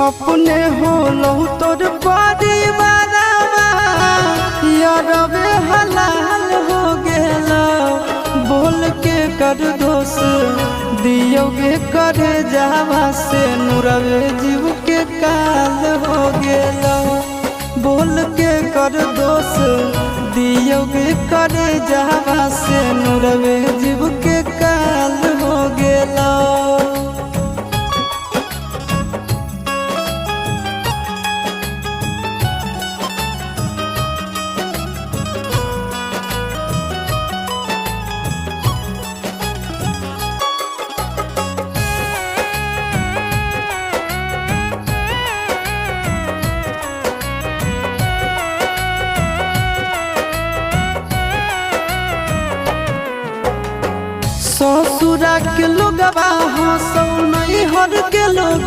अपने होलो तोर परिवारवा यारवे हलाल हो गेला। बोल के कर दोष दियोगे करे जावा से नुरवे जीव के काल हो गेला। बोल के कर दोष दियोगे करे जावा से नुरवे जीव के काल हो गेला। ससुरा के लोगवा हंसौ नहीं हर के लोग।